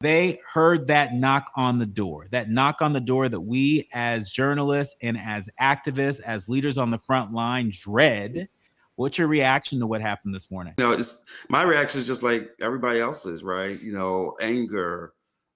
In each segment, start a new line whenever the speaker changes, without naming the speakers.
They heard that knock on the door, that we as journalists and as activists, as leaders on the front line dread. What's your reaction to what happened this morning?
It's my reaction is just like everybody else's, right? Anger,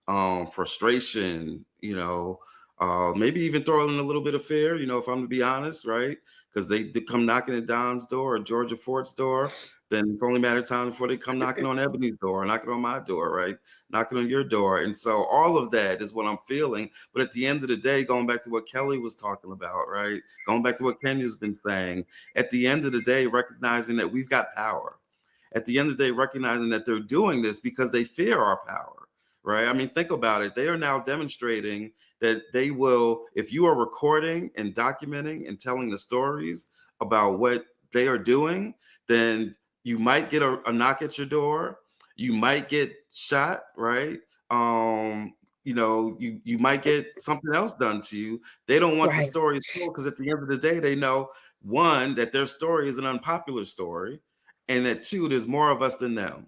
frustration, maybe even throw in a little bit of fear, if I'm to be honest, right? Because they come knocking at Don's door or Georgia Ford's door, then it's only a matter of time before they come knocking on Ebony's door, knocking on my door, right? Knocking on your door. And so all of that is what I'm feeling. But at the end of the day, going back to what Kelly was talking about, right? Going back to what Kenya's been saying, at the end of the day, recognizing that we've got power, at the end of the day, recognizing that they're doing this because they fear our power, right? I mean, think about it. They are now demonstrating that they will, if you are recording and documenting and telling the stories about what they are doing, then you might get a knock at your door. You might get shot, right? You might get something else done to you. They don't want the
Right.
stories told because at the end of the day, they know, one, that their story is an unpopular story, and that two, there's more of us than them.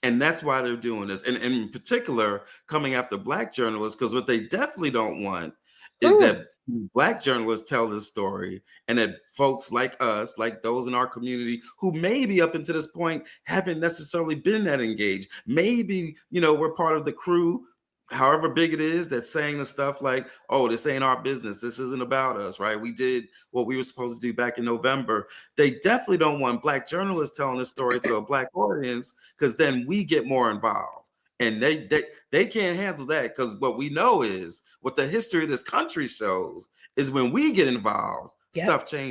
And that's why they're doing this. And in particular, coming after Black journalists, because what they definitely don't want is that Black journalists tell this story and that folks like us, like those in our community who maybe up until this point haven't necessarily been that engaged. Maybe, we're part of the crew, however big it is, that's saying the stuff like, oh, this ain't our business. This isn't about us, right? We did what we were supposed to do back in November. They definitely don't want Black journalists telling this story to a Black audience, because then we get more involved. And they can't handle that, because what we know is, what the history of this country shows, is when we get involved, stuff changes.